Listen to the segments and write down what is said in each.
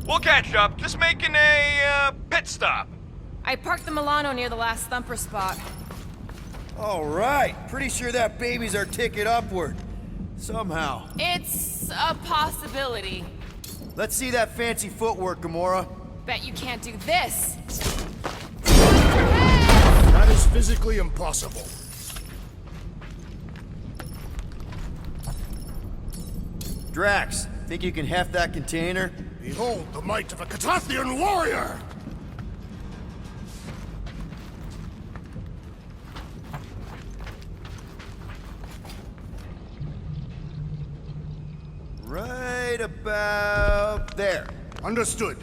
We'll catch up. Just making a pit stop. I parked the Milano near the last thumper spot. All right. Pretty sure that baby's our ticket upward. Somehow. It's a possibility. Let's see that fancy footwork, Gamora. Bet you can't do this. That is physically impossible. Drax, think you can heft that container? Behold the might of a Catathian warrior! Right about there. Understood.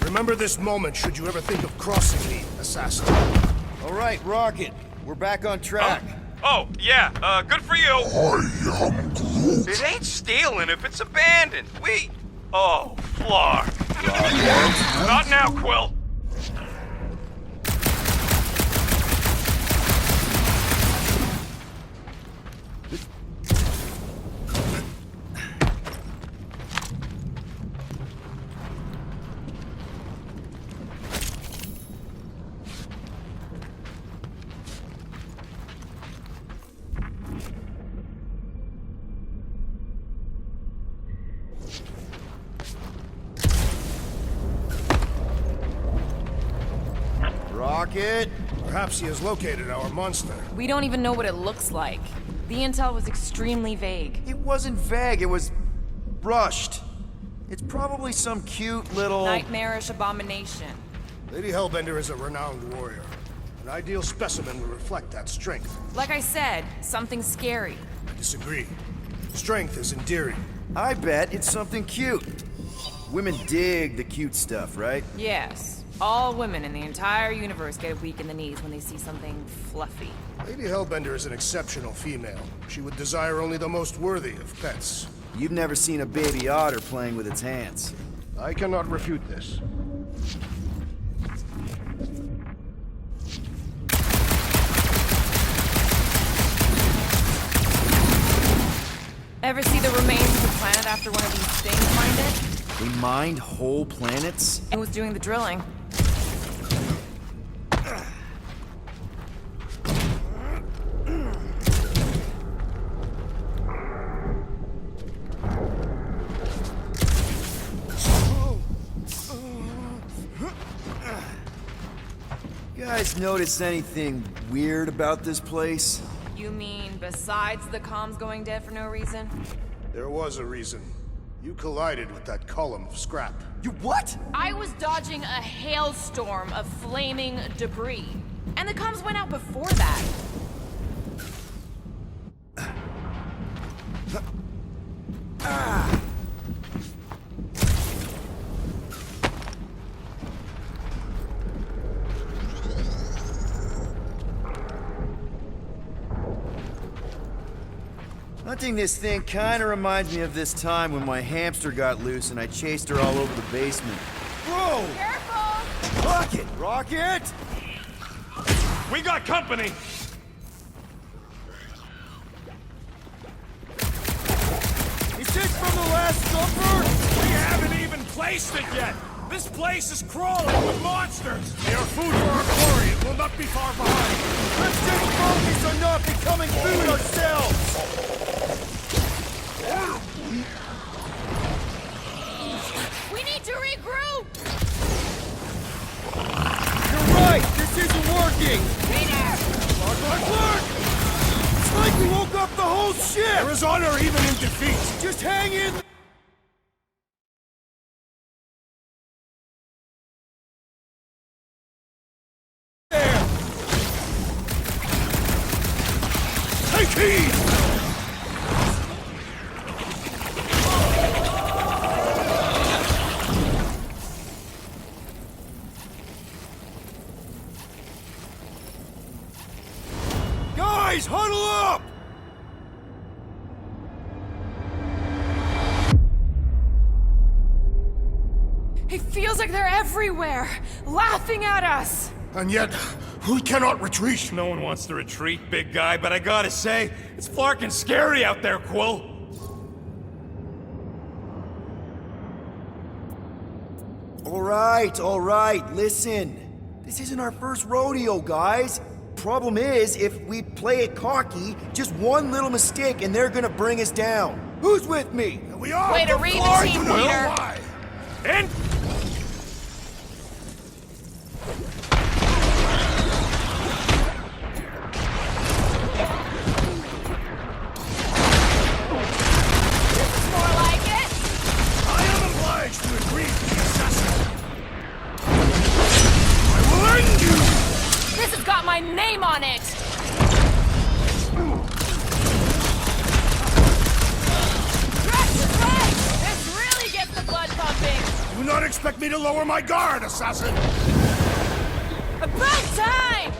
Remember this moment should you ever think of crossing me, assassin. All right, Rocket. We're back on track. Oh, yeah, good for you. It ain't stealing if it's abandoned. Oh, Flar. Not now, Quill. Rocket! Perhaps he has located our monster. We don't even know what it looks like. The intel was extremely vague. It wasn't vague, it was rushed. It's probably some cute little... Nightmarish abomination. Lady Hellbender is a renowned warrior. An ideal specimen would reflect that strength. Like I said, something scary. I disagree. Strength is endearing. I bet it's something cute. Women dig the cute stuff, right? Yes. All women in the entire universe get weak in the knees when they see something fluffy. Lady Hellbender is an exceptional female. She would desire only the most worthy of pets. You've never seen a baby otter playing with its hands. I cannot refute this. Ever see the remains of the planet after one of these things mined it? They mined whole planets? Who was doing the drilling? You guys notice anything weird about this place? You mean besides the comms going dead for no reason? There was a reason. You collided with that column of scrap. You what? I was dodging a hailstorm of flaming debris. And the comms went out before that. Hunting this thing kinda reminds me of this time when my hamster got loose and I chased her all over the basement. Whoa! Careful! Rocket! Rocket! We got company. Is this from the last thumper? We haven't even placed it yet. This place is crawling with monsters. They are food for our quarry. It will not be far behind. Let's stay focused on not becoming food ourselves! We need to regroup! You're right! This isn't working! Peter! Clark! It's like we woke up the whole ship! There is honor even in defeat. Just hang in there! Take heed! Guys, huddle up! It feels like they're everywhere, laughing at us. And yet, We cannot retreat. No one wants to retreat, big guy, but I gotta say, it's flarkin' scary out there, Quill. All right, listen. This isn't our first rodeo, guys. Problem is, if we play it cocky, just one little mistake and they're gonna bring us down. Who's with me? We are. Way to read the team leader. In! More like it. I am obliged to agree with the assassin. I will end you! This has got my name on it. Right. This really gets the blood pumping. Do not expect me to lower my guard, assassin. About time.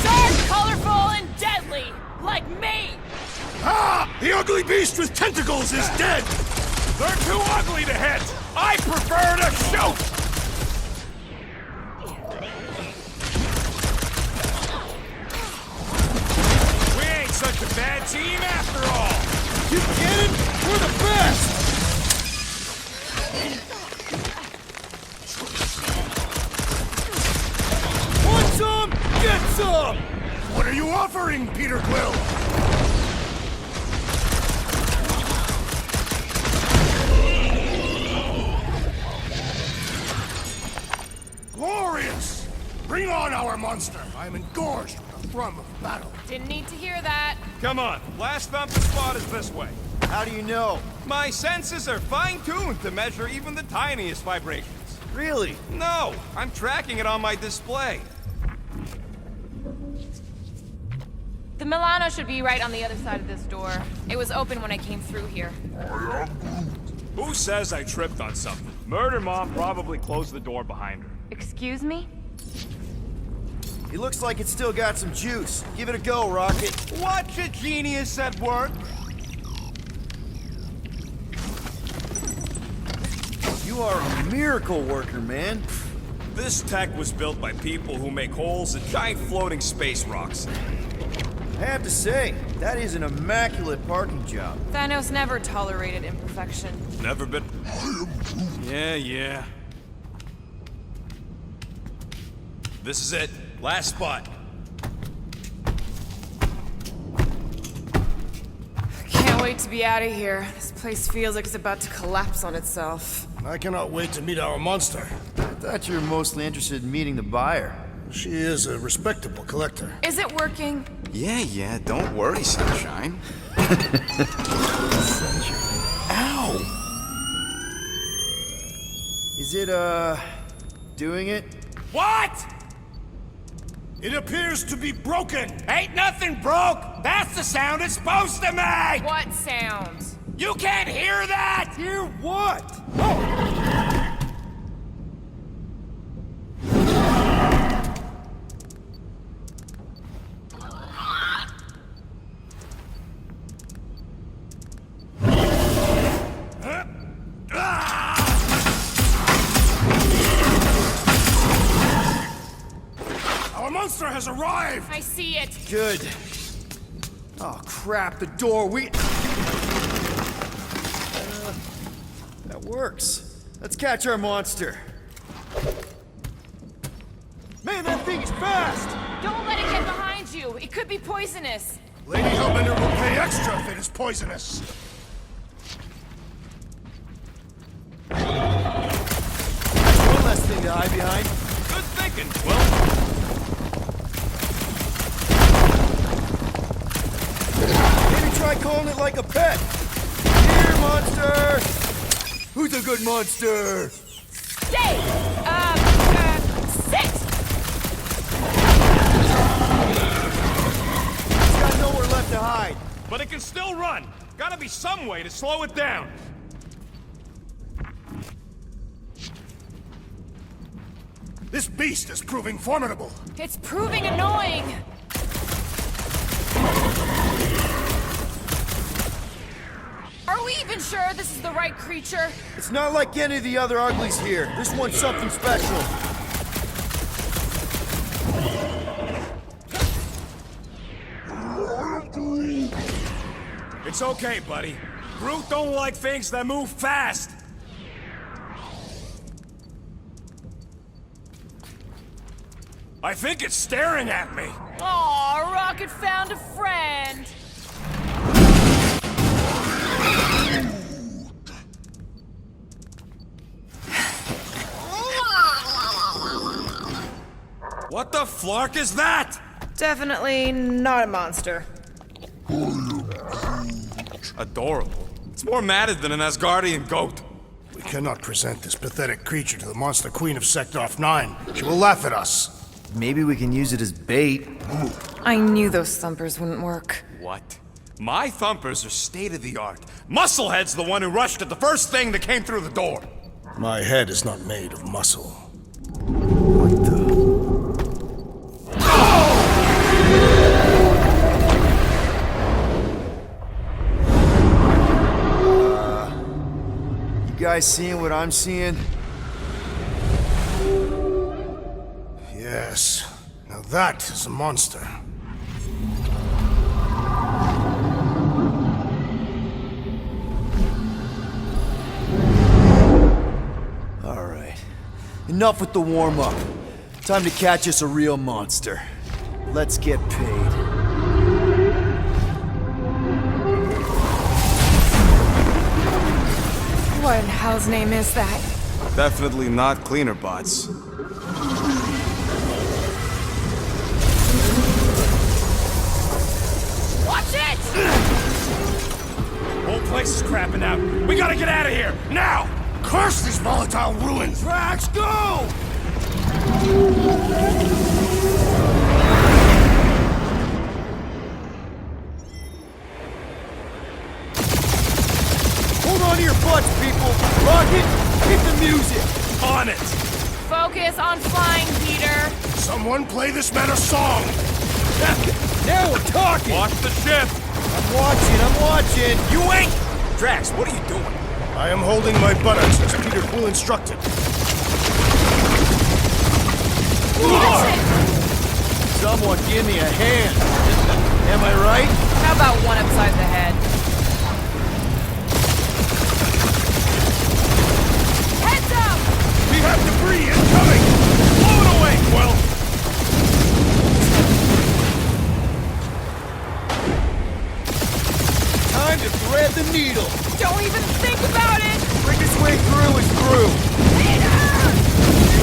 Sharp, colorful, and deadly, like me. Ah! The ugly beast with tentacles is dead! They're too ugly to hit! I prefer to shoot! We ain't such a bad team after all! You get it? We're the best! Want some? Get some! What are you offering, Peter Quill? Glorious! Bring on our monster! I am engorged with the thrum of battle. Didn't need to hear that. Come on, last thumping spot is this way. How do you know? My senses are fine-tuned to measure even the tiniest vibrations. Really? No, I'm tracking it on my display. The Milano should be right on the other side of this door. It was open when I came through here. Who says I tripped on something? Murder Mom probably closed the door behind her. Excuse me? It looks like it's still got some juice. Give it a go, Rocket. Watch a genius at work. You are a miracle worker, man. This tech was built by people who make holes in giant floating space rocks. I have to say, that is an immaculate parking job. Thanos never tolerated imperfection. Never been... Yeah. This is it. Last spot. Can't wait to be out of here. This place feels like it's about to collapse on itself. I cannot wait to meet our monster. I thought you were mostly interested in meeting the buyer. She is a respectable collector. Is it working? Yeah, don't worry, Sunshine. Ow! Is it, doing it? What? It appears to be broken! Ain't nothing broke! That's the sound it's supposed to make! What sound? You can't hear that! Hear what? Our monster has arrived! I see it. Good. Oh, crap, the door, that works. Let's catch our monster. Man, that thing is fast! Don't let it get behind you. It could be poisonous. Lady Hellbender will pay extra if it is poisonous. One less thing to hide behind. Good thinking, Quill. Maybe try calling it like a pet. Here, monster! Who's a good monster? Stay! Sit! It's got nowhere left to hide. But it can still run. Gotta be some way to slow it down. This beast is proving formidable. It's proving annoying. Are we even sure this is the right creature? It's not like any of the other uglies here. This one's something special. It's okay, buddy. Groot don't like things that move fast. I think it's staring at me. Aw, Rocket found a friend. What the flark is that? Definitely not a monster. Adorable. It's more matted than an Asgardian goat. We cannot present this pathetic creature to the monster queen of Sector 9. She will laugh at us. Maybe we can use it as bait. I knew those thumpers wouldn't work. What? My thumpers are state-of-the-art. Musclehead's the one who rushed at the first thing that came through the door. My head is not made of muscle. What the? You guys seeing what I'm seeing? Yes. Now that is a monster. All right. Enough with the warm-up. Time to catch us a real monster. Let's get paid. What in hell's name is that? Definitely not cleaner bots. Watch it! Whole place is crapping out. We gotta get out of here, now! Curse these volatile ruins! Drax, go! Hold on to your butts, people! Rocket, hit the music! On it! Focus on flying, Peter. Someone play this man a song! Now we're talking! Watch the ship! I'm watching! You ain't! Drax, what are you doing? I am holding my buttocks as Peter Quill instructed. Someone give me a hand! Am I right? How about one upside the head? Heads up! We have debris incoming! Blow it away, Quill! Time to thread the needle! Don't even think about it! Quickest way through is through!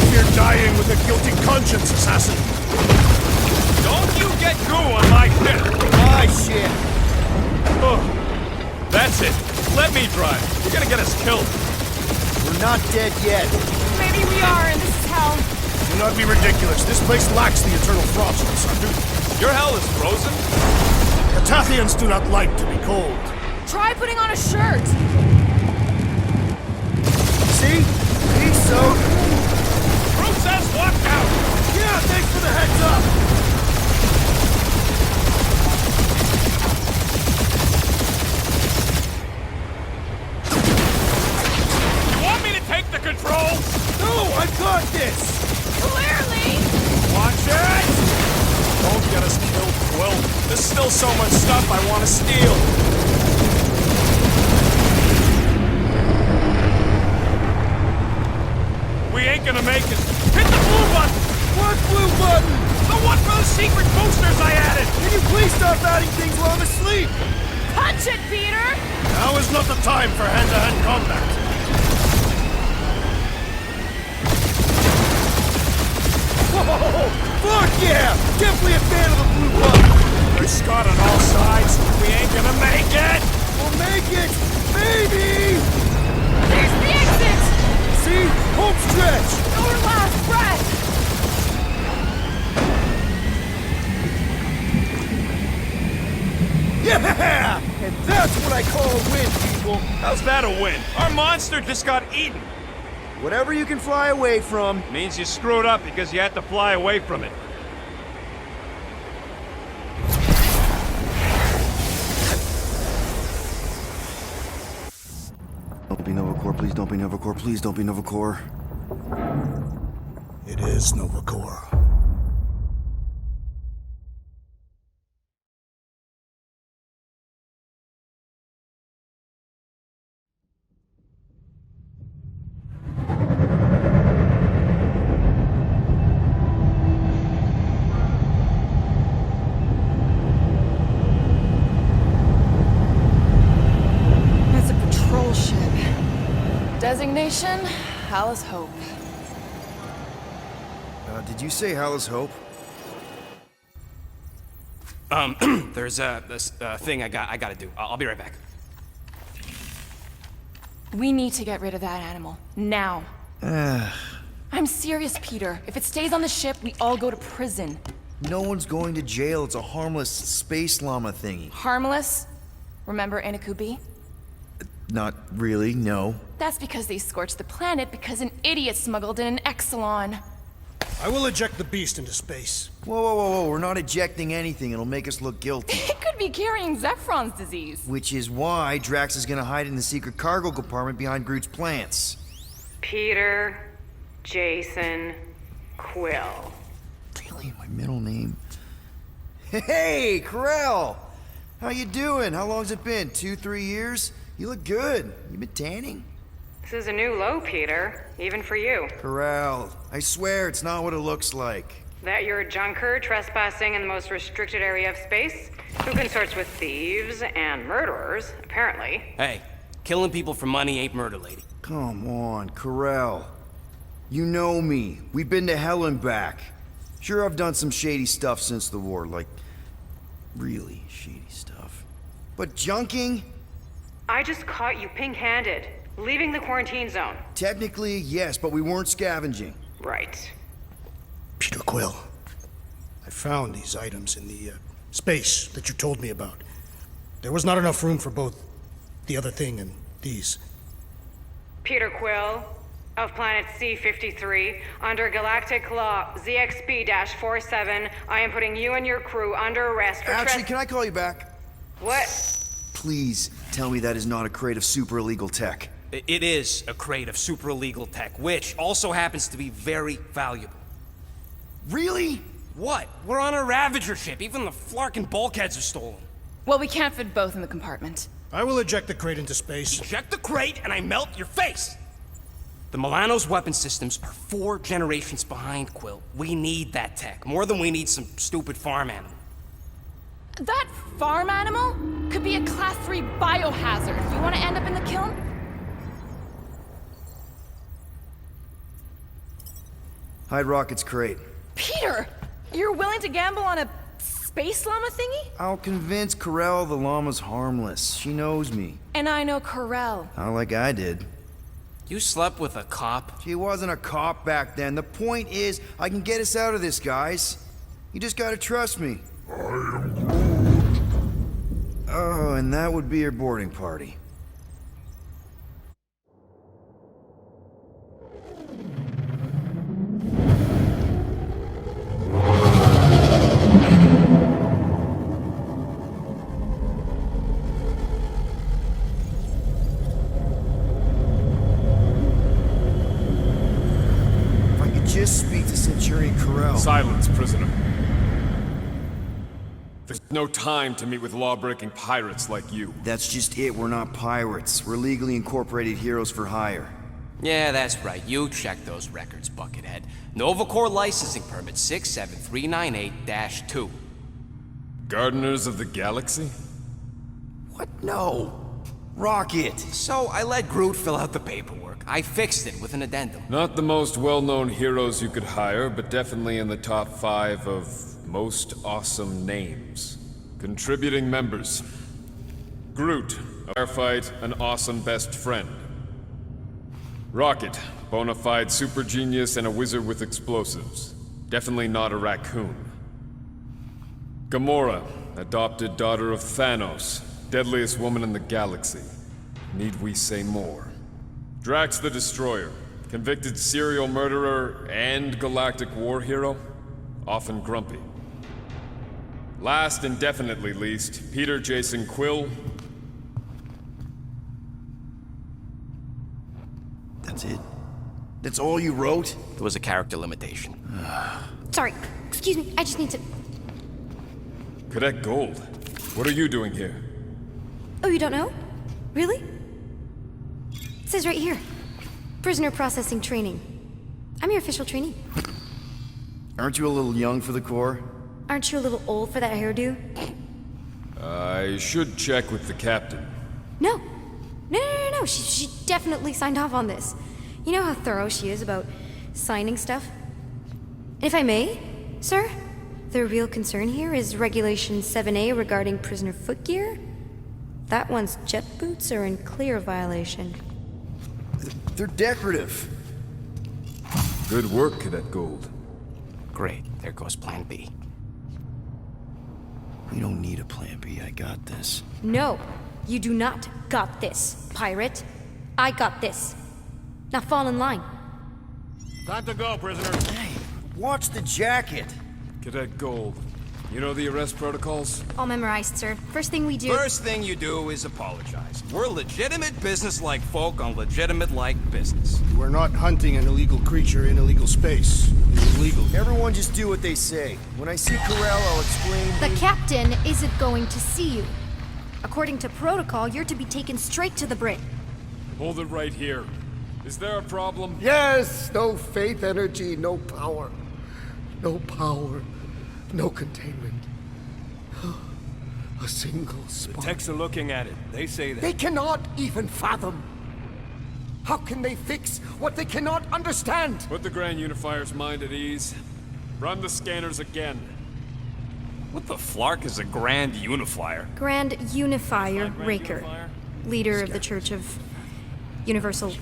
You're dying with a guilty conscience, assassin! Don't you get goo on my ship! My shit! Oh, that's it. Let me drive. You're gonna get us killed. We're not dead yet. Maybe we are, and this is hell. Do not be ridiculous. This place lacks the eternal frost, Sandu. Your hell is frozen? The Tathians do not like to be cold. Try putting on a shirt. See? He's so... Groot says watch out! Yeah, thanks for the heads up! You want me to take the controls? No, I've got this! Clearly! Watch it! Don't get us killed, Quill. There's still so much stuff I want to steal. We ain't gonna make it. Hit the blue button! What blue button? The one for the secret boosters I added! Can you please stop adding things while I'm asleep? Punch it, Peter! Now is not the time for hand-to-hand combat. Whoa! Fuck yeah! Definitely a fan of the blue button! There's Scott on all sides. We ain't gonna make it! We'll make it! Maybe! There's the exit! See? Home stretch! Our last breath! Yeah! And that's what I call a win, people! How's that a win? Our monster just got eaten. Whatever you can fly away from. Means you screwed up because you had to fly away from it. Don't be Novacore, please don't be Novacore, please don't be Novacore. It is Novacore. Designation, Alice Hope. Did you say Alice Hope? There's this thing I gotta do. I'll be right back. We need to get rid of that animal. Now. I'm serious, Peter. If it stays on the ship, we all go to prison. No one's going to jail. It's a harmless space llama thingy. Harmless? Remember Inakubi? Not really, no. That's because they scorched the planet because an idiot smuggled in an Exelon. I will eject the beast into space. Whoa, whoa, whoa, whoa. We're not ejecting anything. It'll make us look guilty. It could be carrying Zephron's disease. Which is why Drax is gonna hide in the secret cargo compartment behind Groot's plants. Peter, Jason, Quill. Really? My middle name? Hey, Corell! How you doing? How long's it been? 2-3 years? You look good. You been tanning? This is a new low, Peter. Even for you. Corral, I swear it's not what it looks like. That you're a junker trespassing in the most restricted area of space? Who consorts with thieves and murderers, apparently. Hey, killing people for money ain't murder, lady. Come on, Corral. You know me. We've been to hell and back. Sure, I've done some shady stuff since the war, like really shady stuff. But junking? I just caught you pink-handed, leaving the quarantine zone. Technically, yes, but we weren't scavenging. Right. Peter Quill, I found these items in the space that you told me about. There was not enough room for both the other thing and these. Peter Quill, of planet C-53, under Galactic Law ZXB-47, I am putting you and your crew under arrest for Actually, can I call you back? What? Please tell me that is not a crate of super illegal tech. It is a crate of super illegal tech, which also happens to be very valuable. Really? What? We're on a Ravager ship. Even the flarkin' bulkheads are stolen. Well, we can't fit both in the compartment. I will eject the crate into space. Eject the crate and I melt your face! The Milano's weapon systems are 4 generations behind, Quill. We need that tech, more than we need some stupid farm animal. That farm animal could be a Class 3 biohazard. You want to end up in the kiln? Hide Rocket's crate. Peter! You're willing to gamble on a space llama thingy? I'll convince Corell the llama's harmless. She knows me. And I know Corell. Not like I did. You slept with a cop? She wasn't a cop back then. The point is, I can get us out of this, guys. You just gotta trust me. Oh, and that would be your boarding party. If I could just speak to Centurion Corell. Silence, prisoner. There's no time to meet with law-breaking pirates like you. That's just it. We're not pirates. We're legally incorporated heroes for hire. Yeah, that's right. You check those records, Buckethead. Novacore licensing permit 67398-2. Gardeners of the Galaxy? What? No. Rocket. So I let Groot fill out the paperwork. I fixed it with an addendum. Not the most well-known heroes you could hire, but definitely in the top 5 of most awesome names. Contributing members. Groot, a firefight, an awesome best friend. Rocket, bona fide super genius and a wizard with explosives. Definitely not a raccoon. Gamora, adopted daughter of Thanos, deadliest woman in the galaxy. Need we say more? Drax the Destroyer, convicted serial murderer and galactic war hero, often grumpy. Last and definitely least, Peter Jason Quill. That's it? That's all you wrote? There was a character limitation. Sorry, excuse me, I just need to... Cadet Gold, what are you doing here? Oh, you don't know? Really? It says right here. Prisoner processing training. I'm your official trainee. Aren't you a little young for the Corps? Aren't you a little old for that hairdo? I should check with the captain. No. No, no, no, no, she definitely signed off on this. You know how thorough she is about signing stuff? If I may, sir, the real concern here is Regulation 7A regarding prisoner footgear. That one's jet boots are in clear violation. They're decorative. Good work, Cadet Gold. Great, there goes Plan B. We don't need a plan B, I got this. No, you do not got this, pirate. I got this. Now fall in line. Time to go, prisoner. Hey, watch the jacket. Cadet Gold, you know the arrest protocols? All memorized, sir. First thing we do... First thing you do is apologize. We're legitimate business-like folk on legitimate-like business. We're not hunting an illegal creature in illegal space. It's illegal. Everyone just do what they say. When I see Corral, I'll explain... The captain isn't going to see you. According to protocol, you're to be taken straight to the brig. Hold it right here. Is there a problem? Yes! No faith energy, no power. No power, no containment. A single spark. Techs are looking at it. They say that. They cannot even fathom. How can they fix what they cannot understand? Put the Grand Unifier's mind at ease. Run the scanners again. What the flark is a Grand Unifier? Grand Unifier Grand Raker. Unifier? Leader of the Church of Universal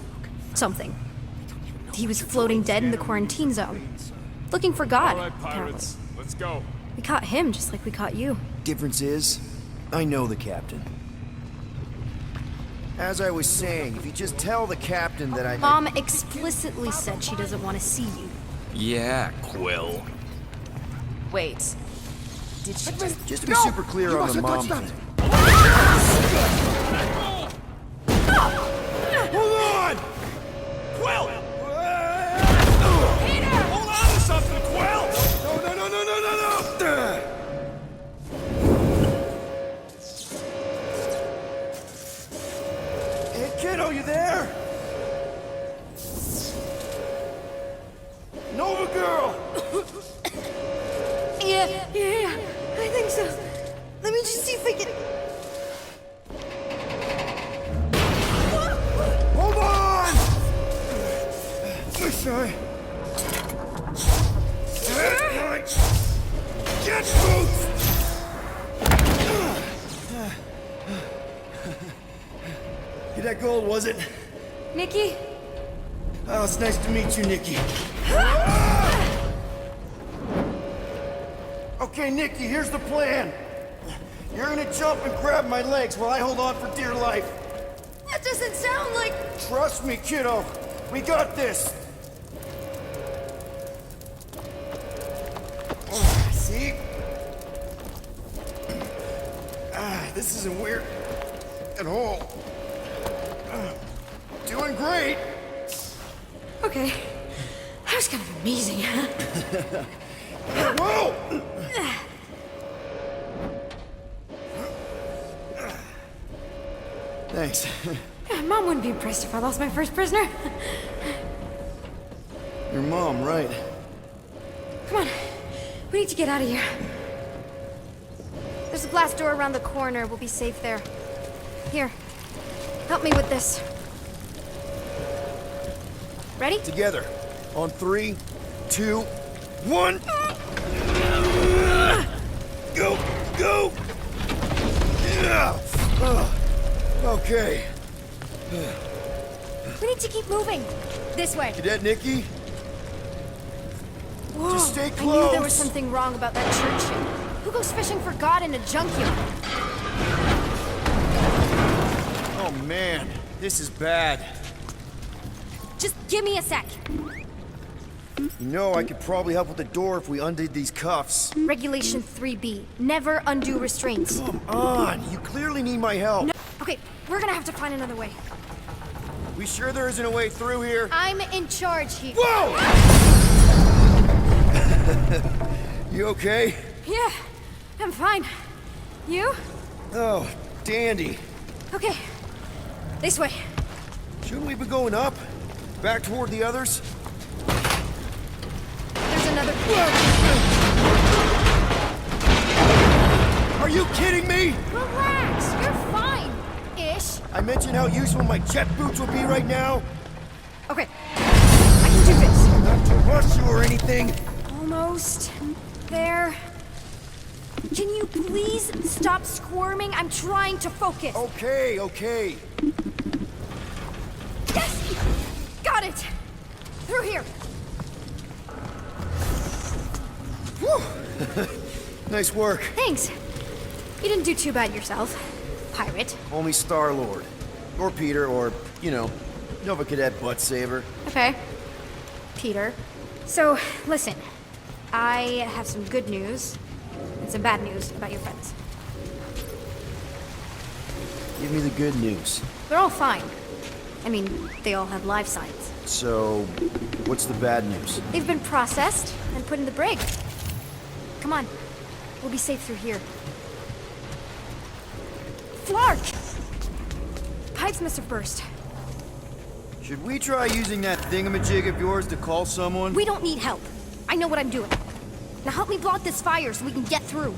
something. He was floating dead in the quarantine zone. Looking for God, All right, pirates. apparently. Let's go. We caught him just like we caught you. Difference is, I know the captain. As I was saying, if you just tell the captain that I... Mom explicitly said she doesn't want to see you. Yeah, Quill. Wait. Did she just... Just to be super clear on the mom thing. Hold on! Quill! Hold on to something, Quill! No! Hey, kiddo, you there? Nova girl! Yeah, I think so. Let me just see if I can... Hold on! Sorry. Get boots! That gold, was it? Nikki? Oh, it's nice to meet you, Nikki. Okay, Nikki, here's the plan. You're gonna jump and grab my legs while I hold on for dear life. That doesn't sound like... Trust me, kiddo. We got this. See? This isn't weird at all. Doing great. Okay. That was kind of amazing, huh? Whoa! Thanks. Mom wouldn't be impressed if I lost my first prisoner. Your mom, right? Come on. We need to get out of here. There's a glass door around the corner. We'll be safe there. Here. Help me with this. Ready? Together. On 3, 2, 1. Go! Go! Yeah. Okay. We need to keep moving. This way. Cadet Nikki? Whoa. Just stay I close. knew there was something wrong about that church ship. Who goes fishing for God in a junkyard? Oh man, this is bad. Just give me a sec. You know, I could probably help with the door if we undid these cuffs. Regulation 3B. Never undo restraints. Come on, you clearly need my help. No. Okay, we're gonna have to find another way. We sure there isn't a way through here? I'm in charge here. Whoa! You okay? Yeah, I'm fine. You? Oh, dandy. Okay, this way. Shouldn't we be going up? Back toward the others? There's another... Are you kidding me? Relax, you're fine. Ish. I mentioned how useful my jet boots will be right now. Okay, I can do this. Not to rush you or anything. Almost there. Can you please stop squirming? I'm trying to focus. Okay, okay. Yes! Got it! Through here. Whew. Nice work. Thanks. You didn't do too bad yourself, pirate. Call me Star-Lord. Or Peter, or, you know, Nova Cadet Butt Saver. Okay. Peter. So, listen. I have some good news and some bad news about your friends. Give me the good news. They're all fine. I mean, they all have life signs. So, what's the bad news? They've been processed and put in the brig. Come on. We'll be safe through here. Flark! Pipes must have burst. Should we try using that thingamajig of yours to call someone? We don't need help. I know what I'm doing. Now help me block this fire so we can get through.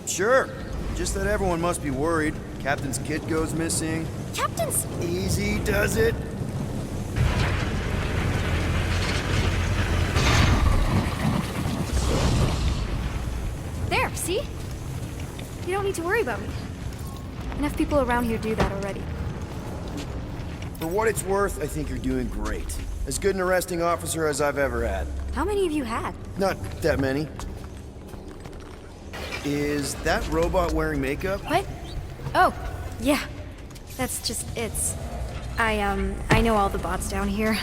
Sure. Just that everyone must be worried. Captain's kid goes missing. Captain's... Easy does it. There, see? You don't need to worry about me. Enough people around here do that already. For what it's worth, I think you're doing great. As good an arresting officer as I've ever had. How many have you had? Not that many. Is that robot wearing makeup? What? Oh, yeah. That's just, it's... I know all the bots down here.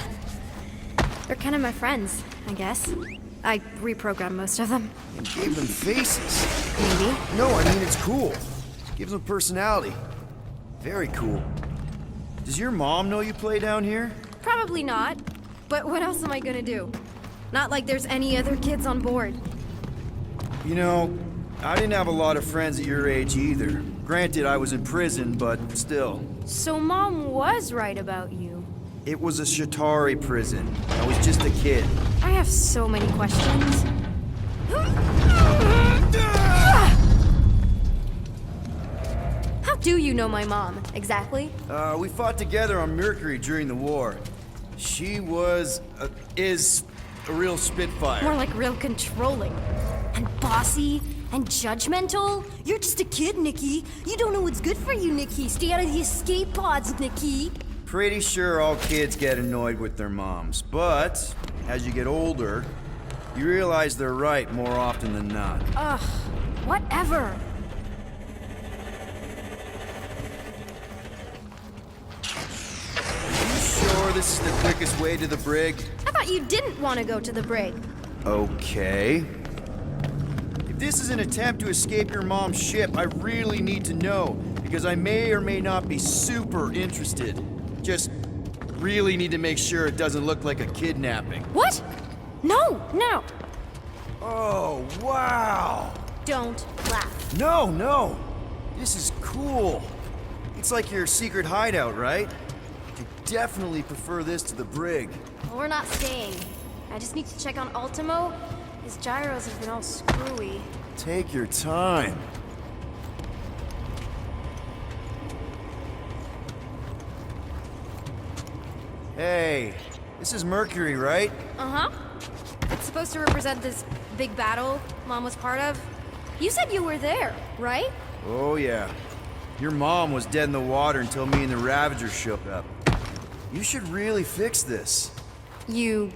They're kind of my friends, I guess. I reprogrammed most of them. And gave them faces. Maybe. No, I mean it's cool. Gives them personality. Very cool. Does your mom know you play down here? Probably not. But what else am I gonna do? Not like there's any other kids on board. You know, I didn't have a lot of friends at your age either. Granted, I was in prison, but still. So Mom was right about you. It was a Shatari prison. I was just a kid. I have so many questions. How do you know my mom, exactly? We fought together on Mercury during the war. She was, is a real spitfire. More like real controlling. And bossy. And judgmental? You're just a kid, Nikki. You don't know what's good for you, Nikki. Stay out of the escape pods, Nikki. Pretty sure all kids get annoyed with their moms, but as you get older, you realize they're right more often than not. Ugh, whatever. Are you sure this is the quickest way to the brig? I thought you didn't want to go to the brig. Okay. If this is an attempt to escape your mom's ship, I really need to know, because I may or may not be super interested. Just really need to make sure it doesn't look like a kidnapping. What? No, no. Oh, wow. Don't laugh. No, no. This is cool. It's like your secret hideout, right? You definitely prefer this to the brig. Well, we're not staying. I just need to check on Ultimo. His gyros have been all screwy. Take your time. Hey, this is Mercury, right? Uh-huh. It's supposed to represent this big battle Mom was part of. You said you were there, right? Oh, yeah. Your mom was dead in the water until me and the Ravagers showed up. You should really fix this. You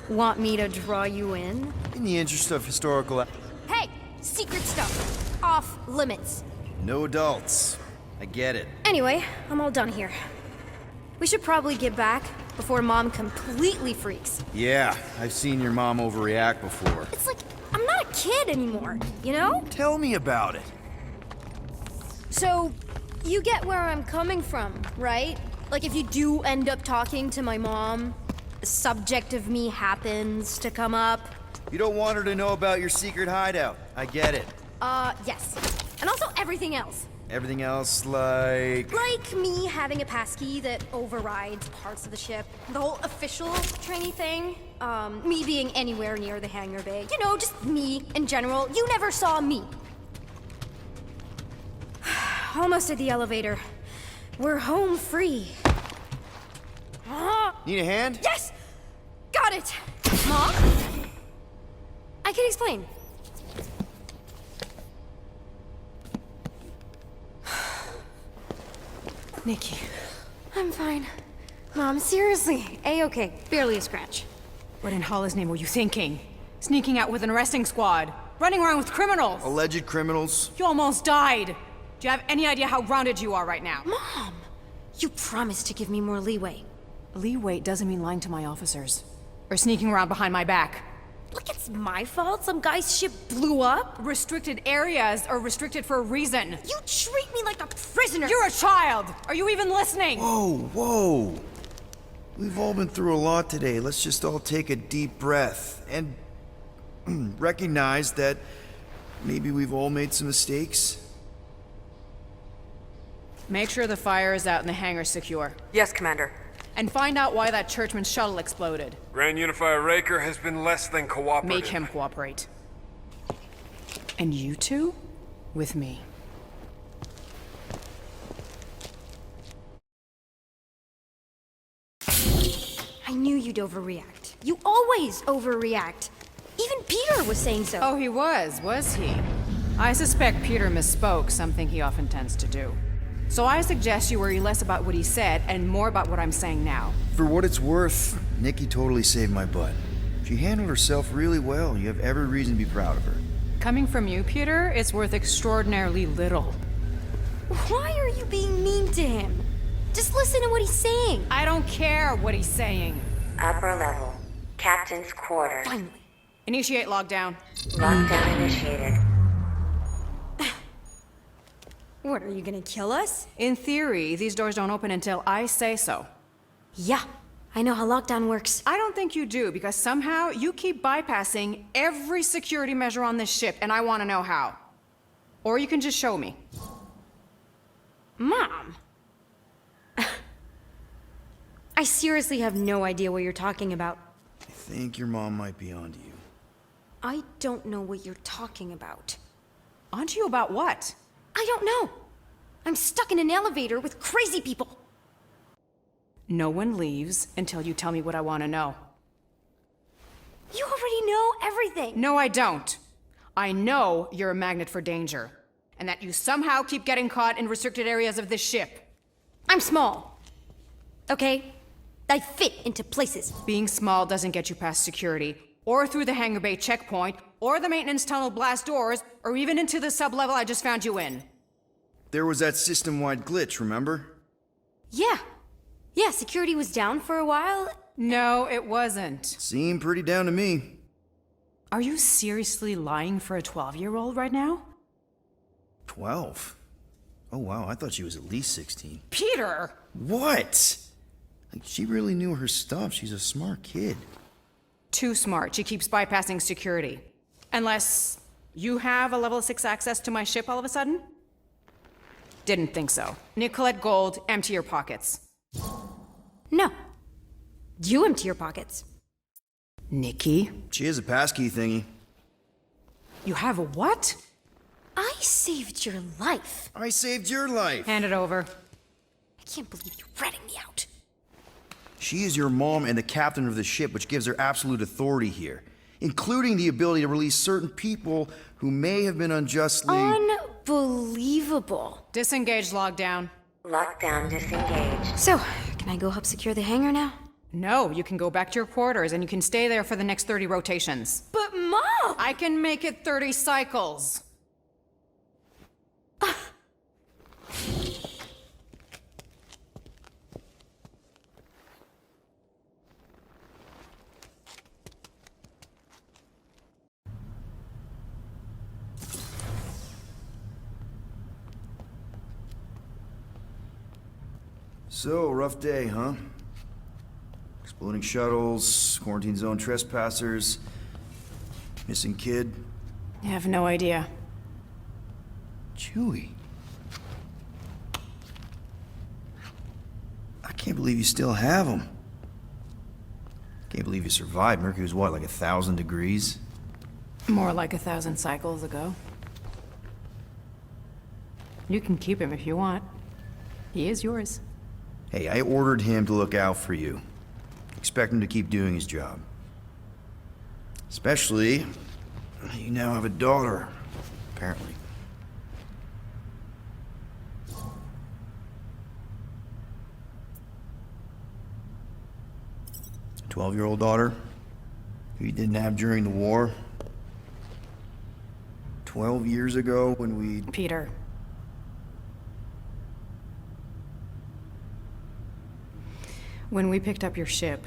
want me to draw you in? In the interest of historical... Hey! Secret stuff. Off limits. No adults. I get it. Anyway, I'm all done here. We should probably get back before Mom completely freaks. Yeah, I've seen your mom overreact before. It's like, I'm not a kid anymore, you know? Tell me about it. So, you get where I'm coming from, right? Like if you do end up talking to my mom, the subject of me happens to come up. You don't want her to know about your secret hideout. I get it. Yes. And also everything else. Everything else, like... Like me having a passkey that overrides parts of the ship. The whole official trainee thing. Me being anywhere near the hangar bay. You know, just me in general. You never saw me. Almost at the elevator. We're home free. Need a hand? Yes! Got it! Mom? I can explain. Nikki. I'm fine. Mom, seriously. A-okay. Barely a scratch. What in Allah's name were you thinking? Sneaking out with an arresting squad? Running around with criminals? Alleged criminals? You almost died! Do you have any idea how grounded you are right now? Mom! You promised to give me more leeway. Leeway doesn't mean lying to my officers. Or sneaking around behind my back. Like it's my fault some guy's ship blew up? Restricted areas are restricted for a reason. You treat me like a prisoner! You're a child! Are you even listening? Whoa, whoa. We've all been through a lot today. Let's just all take a deep breath and recognize that maybe we've all made some mistakes. Make sure the fire is out and the hangar's secure. Yes, Commander. And find out why that churchman's shuttle exploded. Grand Unifier Raker has been less than cooperative. Make him cooperate. And you two? With me. I knew you'd overreact. You always overreact. Even Peter was saying so. Oh, he was he? I suspect Peter misspoke, something he often tends to do. So I suggest you worry less about what he said and more about what I'm saying now. For what it's worth, Nikki totally saved my butt. She handled herself really well. You have every reason to be proud of her. Coming from you, Peter, it's worth extraordinarily little. Why are you being mean to him? Just listen to what he's saying. I don't care what he's saying. Upper level. Captain's quarters. Finally. Initiate lockdown. Lockdown initiated. What, are you gonna kill us? In theory, these doors don't open until I say so. Yeah, I know how lockdown works. I don't think you do, because somehow you keep bypassing every security measure on this ship, and I want to know how. Or you can just show me. Mom! I seriously have no idea what you're talking about. I think your mom might be onto you. I don't know what you're talking about. Onto you about what? I don't know. I'm stuck in an elevator with crazy people. No one leaves until you tell me what I want to know. You already know everything. No, I don't. I know you're a magnet for danger, and that you somehow keep getting caught in restricted areas of this ship. I'm small. Okay? I fit into places. Being small doesn't get you past security, or through the hangar bay checkpoint, or the maintenance tunnel blast doors, or even into the sub-level I just found you in. There was that system-wide glitch, remember? Yeah. Yeah, security was down for a while. No, it wasn't. Seemed pretty down to me. Are you seriously lying for a 12-year-old right now? 12? Oh wow, I thought she was at least 16. Peter! What? Like, she really knew her stuff. She's a smart kid. Too smart. She keeps bypassing security. Unless you have a level 6 access to my ship all of a sudden? Didn't think so. Nicolette Gold, empty your pockets. No. You empty your pockets. Nikki? She has a passkey thingy. You have a what? I saved your life. I saved your life. Hand it over. I can't believe you're ratting me out. She is your mom and the captain of the ship, which gives her absolute authority here, including the ability to release certain people who may have been unjustly... Unbelievable. Disengage lockdown. Lockdown disengaged. So, can I go help secure the hangar now? No, you can go back to your quarters and you can stay there for the next 30 rotations. But Mom! I can make it 30 cycles. So, rough day, huh? Exploding shuttles, quarantine zone trespassers, missing kid. I have no idea. Chewie. I can't believe you still have him. Can't believe you survived. Mercury was what, like 1,000 degrees? More like 1,000 cycles ago. You can keep him if you want. He is yours. Hey, I ordered him to look out for you. Expect him to keep doing his job. Especially, you now have a daughter, apparently. 12-year-old daughter who you didn't have during the war. 12 years ago when we... Peter. When we picked up your ship,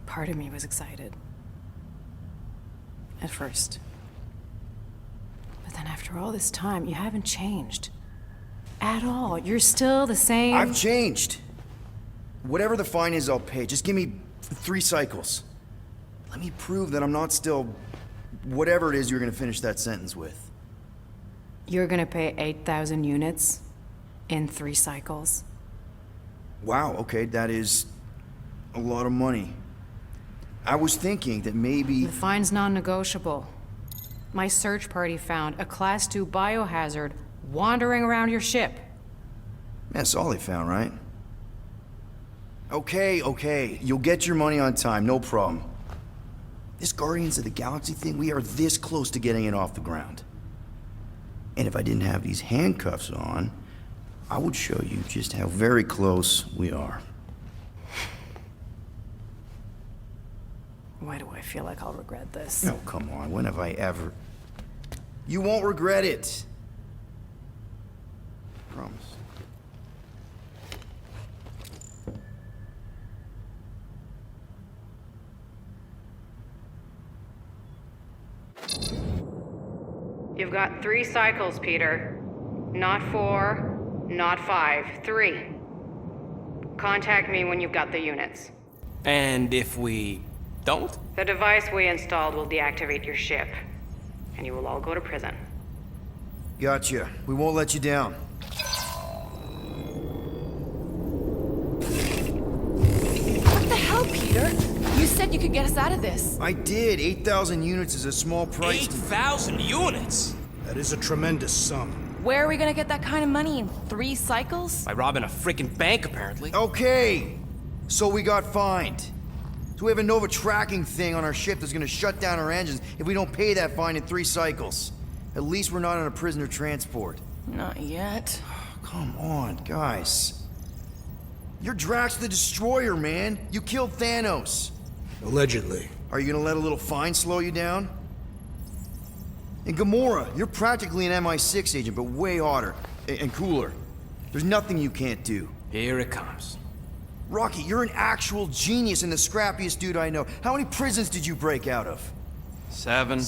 part of me was excited. At first. But then after all this time, you haven't changed. At all. You're still the same... I've changed. Whatever the fine is, I'll pay. Just give me 3 cycles. Let me prove that I'm not still... whatever it is you're gonna finish that sentence with. You're gonna pay 8,000 units in 3 cycles? Wow, okay, that is a lot of money. I was thinking that maybe... The fine's non-negotiable. My search party found a Class 2 biohazard wandering around your ship. That's all they found, right? Okay, you'll get your money on time, no problem. This Guardians of the Galaxy thing, we are this close to getting it off the ground. And if I didn't have these handcuffs on, I would show you just how very close we are. Why do I feel like I'll regret this? No, come on, when have I ever... You won't regret it. Promise. You've got 3 cycles, Peter. Not 4, not 5, 3. Contact me when you've got the units. And if we don't? The device we installed will deactivate your ship, and you will all go to prison. Gotcha. We won't let you down. What the hell, Peter? You said you could get us out of this. I did. 8,000 units is a small price. 8,000 units? That is a tremendous sum. Where are we gonna get that kind of money in 3 cycles? By robbing a freaking bank, apparently. Okay, so we got fined. So we have a Nova tracking thing on our ship that's gonna shut down our engines if we don't pay that fine in 3 cycles. At least we're not on a prisoner transport. Not yet. Come on, guys. You're Drax the Destroyer, man. You killed Thanos. Allegedly. Are you gonna let a little fine slow you down? And Gamora, you're practically an MI6 agent, but way hotter and cooler. There's nothing you can't do. Here it comes. Rocky, you're an actual genius and the scrappiest dude I know. How many prisons did you break out of? 7.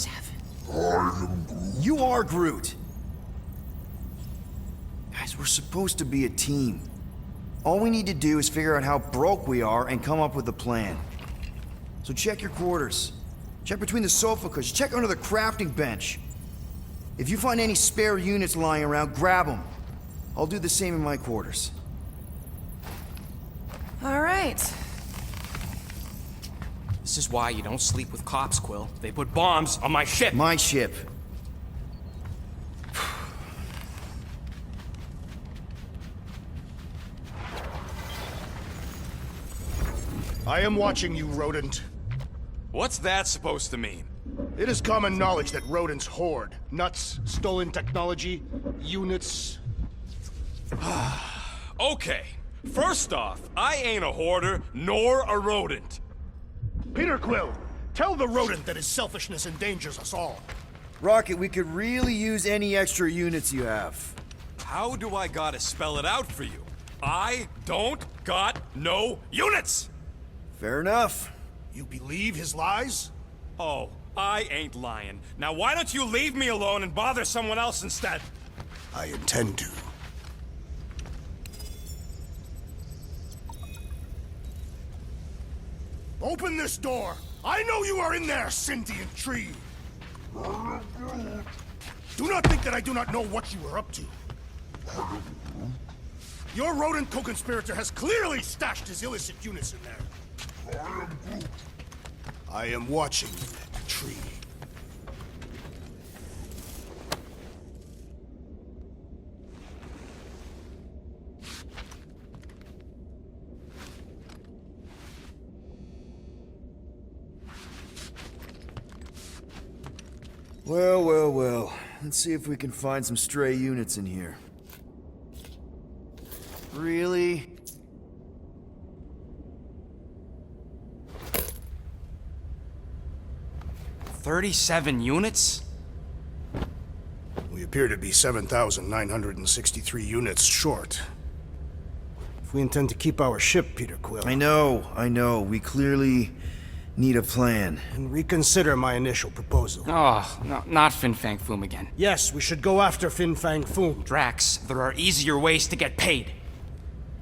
You are Groot. Guys, we're supposed to be a team. All we need to do is figure out how broke we are and come up with a plan. So check your quarters. Check between the sofa cushions. Check under the crafting bench. If you find any spare units lying around, grab them. I'll do the same in my quarters. All right. This is why you don't sleep with cops, Quill. They put bombs on my ship. My ship. I am watching you, rodent. What's that supposed to mean? It is common knowledge that rodents hoard nuts, stolen technology, units. Okay, first off, I ain't a hoarder nor a rodent. Peter Quill, tell the rodent that his selfishness endangers us all. Rocket, we could really use any extra units you have. How do I gotta spell it out for you? I don't got no units! Fair enough. You believe his lies? Oh, I ain't lying. Now why don't you leave me alone and bother someone else instead? I intend to. Open this door! I know you are in there, sentient tree! Do not think that I do not know what you are up to. Your rodent co-conspirator has clearly stashed his illicit units in there. I am watching you, tree. Well, well, well. Let's see if we can find some stray units in here. Really? $37 units? We appear to be 7,963 units short. If we intend to keep our ship, Peter Quill... I know. We clearly need a plan. And reconsider my initial proposal. Oh, no, not Fin Fang Foom again. Yes, we should go after Fin Fang Foom. Drax, there are easier ways to get paid.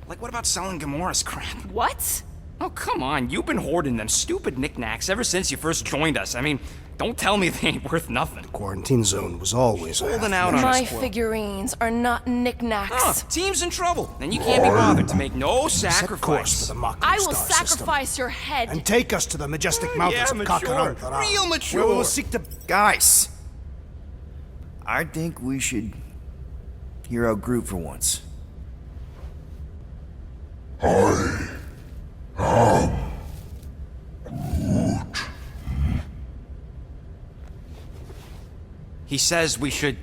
Like, what about selling Gamora's crap? What? Oh, come on. You've been hoarding them stupid knickknacks ever since you first joined us. I mean, don't tell me they ain't worth nothing. The quarantine zone was always holding out on us. My figurines are not knickknacks. Oh, team's in trouble. Then you can't be bothered to make no sacrifice. For the Mach I will Star sacrifice system. your head. And take us to the majestic mountains of Kakarantara. Real mature. Where we will seek to... Guys! I think we should hear out Groot for once. I am Groot. He says we should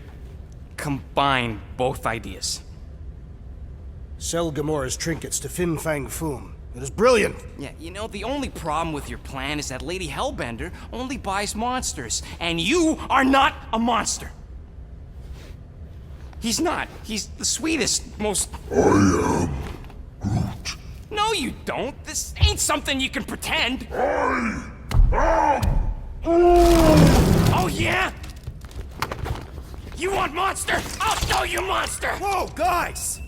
combine both ideas. Sell Gamora's trinkets to Fin Fang Foom. It is brilliant. Yeah, you know, the only problem with your plan is that Lady Hellbender only buys monsters, and you are not a monster. He's not. He's the sweetest, most... I am Groot. No, you don't. This ain't something you can pretend. I am Oh, yeah? You want monster? I'll show you monster! Whoa, guys!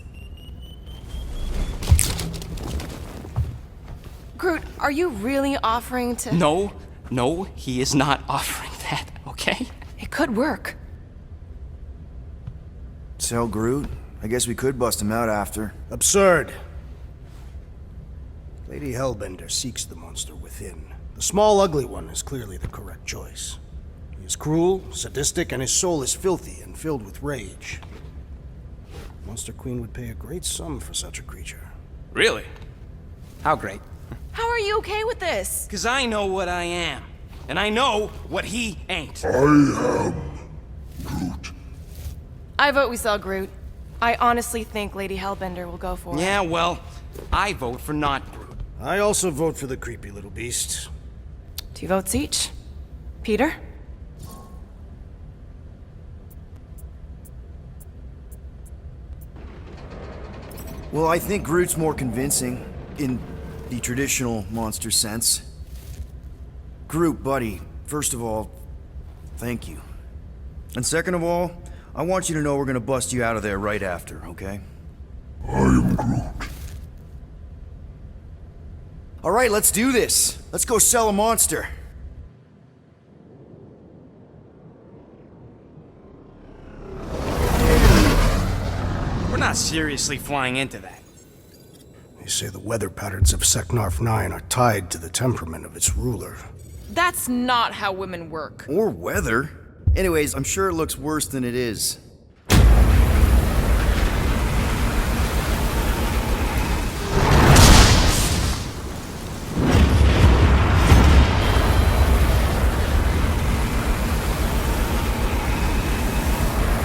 Groot, are you really offering to... No, he is not offering that, okay? It could work. Sell Groot? I guess we could bust him out after. Absurd. Lady Hellbender seeks the monster within. The small, ugly one is clearly the correct choice. He is cruel, sadistic, and his soul is filthy and filled with rage. Monster Queen would pay a great sum for such a creature. Really? How great? How are you okay with this? Because I know what I am. And I know what he ain't. I am Groot. I vote we sell Groot. I honestly think Lady Hellbender will go for it. Yeah, well, I vote for not Groot. I also vote for the creepy little beast. 2 votes each. Peter? Well, I think Groot's more convincing, in the traditional monster sense. Groot, buddy, first of all, thank you. And second of all, I want you to know we're gonna bust you out of there right after, okay? I am Groot. Alright, let's do this. Let's go sell a monster. We're not seriously flying into that. They say the weather patterns of Seknarf 9 are tied to the temperament of its ruler. That's not how women work. Or weather. Anyways, I'm sure it looks worse than it is.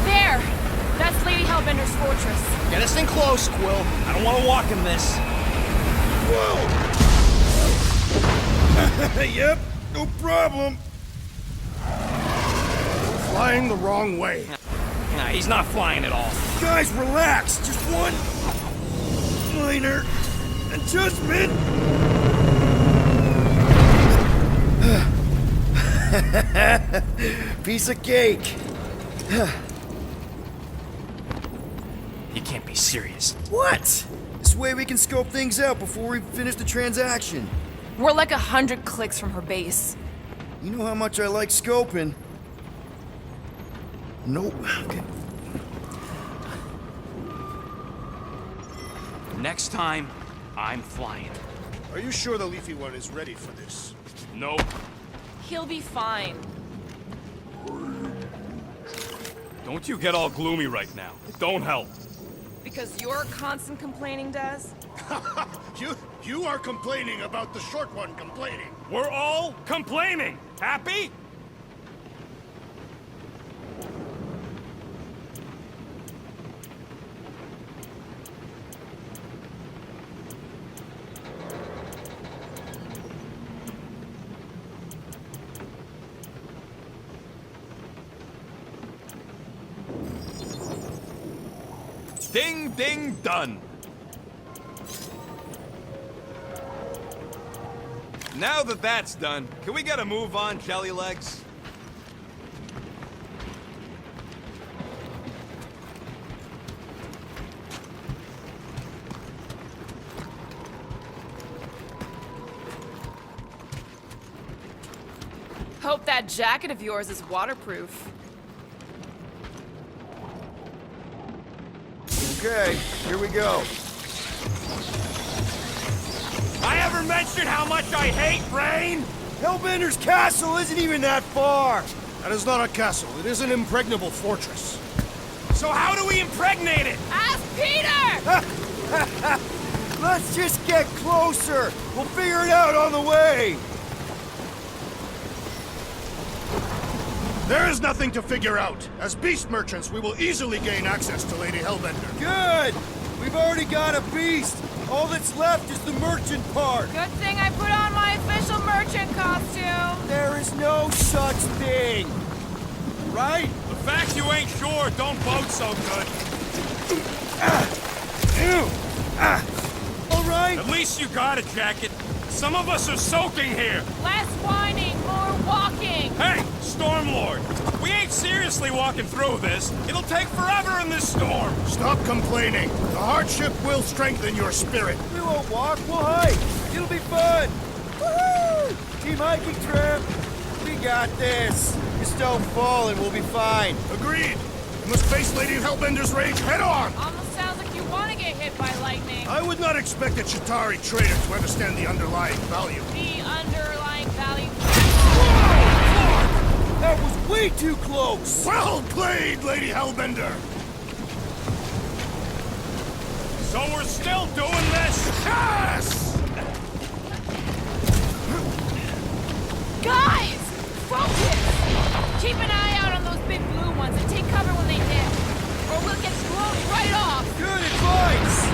There! That's Lady Hellbender's fortress. Get us in close, Quill. I don't want to walk in this. Whoa! Yep, no problem. Flying the wrong way. Nah, he's not flying at all. Guys, relax. Just one minor adjustment. Piece of cake. You can't be serious. What? This way we can scope things out before we finish the transaction. We're like 100 clicks from her base. You know how much I like scoping. Nope. Okay. Next time, I'm flying. Are you sure the leafy one is ready for this? Nope. He'll be fine. Don't you get all gloomy right now. It don't help. Because you're constant complaining, Daz? You are complaining about the short one complaining. We're all complaining. Happy? Ding, ding, done. Now that that's done, can we get a move on, Jelly Legs? Hope that jacket of yours is waterproof. Okay, here we go. I ever mentioned how much I hate rain? Hellbender's castle isn't even that far. That is not a castle. It is an impregnable fortress. So how do we impregnate it? Ask Peter! Let's just get closer. We'll figure it out on the way. There is nothing to figure out. As beast merchants, we will easily gain access to Lady Hellbender. Good! We've already got a beast. All that's left is the merchant part. Good thing I put on my official merchant costume. There is no such thing. Right? The fact you ain't sure don't bode so good. All right. At least you got a jacket. Some of us are soaking here. Less whining, more walking. Hey, Stormlord. We ain't seriously walking through this. It'll take forever in this storm. Stop complaining. The hardship will strengthen your spirit. We won't walk, we'll hike. It'll be fun. Woohoo! Team hiking trip. We got this. Just don't fall and we'll be fine. Agreed. You must face Lady Hellbender's rage head on. Almost sounds like you want to get hit by lightning. I would not expect a Chitauri trader to understand the underlying value. The underlying value. That was way too close! Well played, Lady Hellbender! So we're still doing this? Yes! Guys! Focus! Keep an eye out on those big blue ones and take cover when they dip. Or we'll get blown right off! Good advice!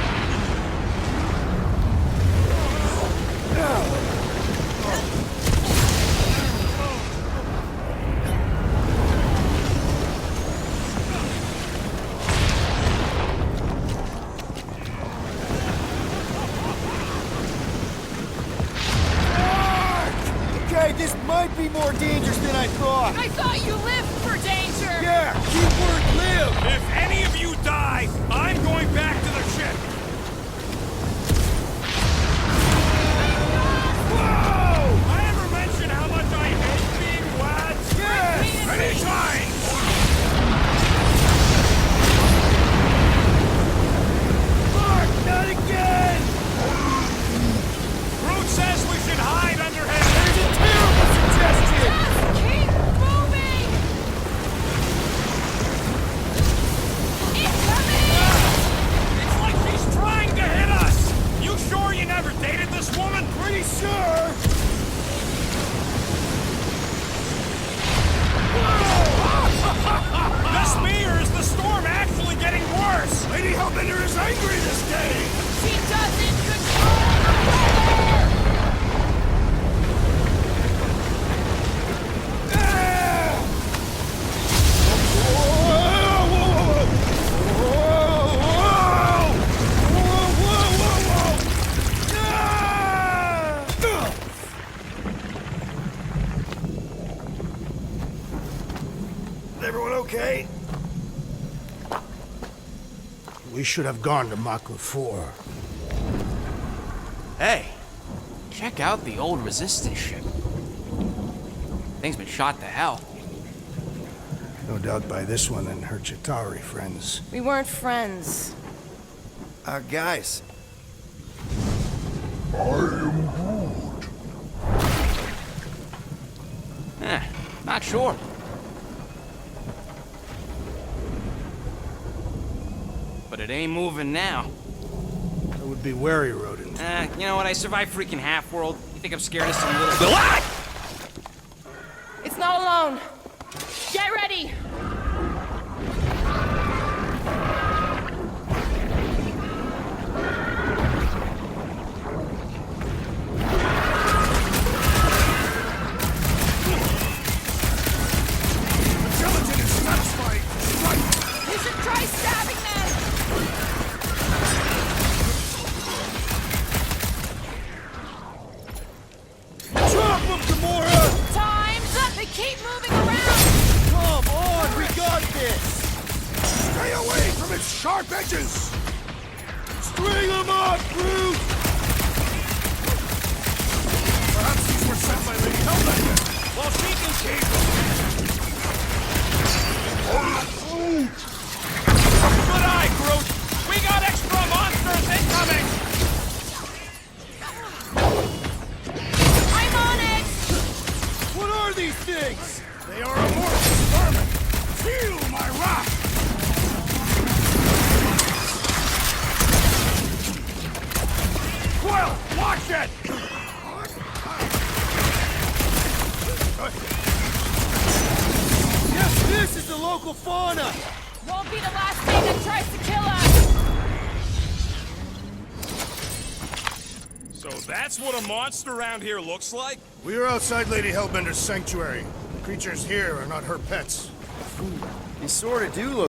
Okay, this might be more dangerous than I thought. I thought you lived for danger! Yeah, keyword live! If any of you die, I'm going back to the ship. Whoa! I ever mentioned how much I hate being wet? Yes! Anytime! Mark, not again! Groot says we should hide under him. There's a terrible suggestion! Just keep moving! Incoming! It's like she's trying to hit us. You sure you never dated this woman? Pretty sure! This me, or is the storm actually getting worse? Lady Hellbender is angry this day! She doesn't control the weather! Everyone okay? We should have gone to Mach 4. Hey, check out the old resistance ship. Thing's been shot to hell. No doubt by this one and her Chitauri friends. We weren't friends. Guys. Not sure. But it ain't moving now. I would be wary, rodent. You know what? I survived freaking Half-World. You think I'm scared of some little... It's not alone. Get ready! Gelatin is satisfying! Right! You should try stabbing them! out, Groot! Perhaps these were sent by Lady Hellbender. Well, she can keep them. Good eye, Groot! We got extra monsters incoming! I'm on it! What are these things? They are amorphous vermin! Feel my wrath! Quill, watch it! Yes, this is the local fauna! Won't be the last thing that tries to kill us! So that's what a monster around here looks like? We are outside Lady Hellbender's sanctuary. The creatures here are not her pets. They sort of do look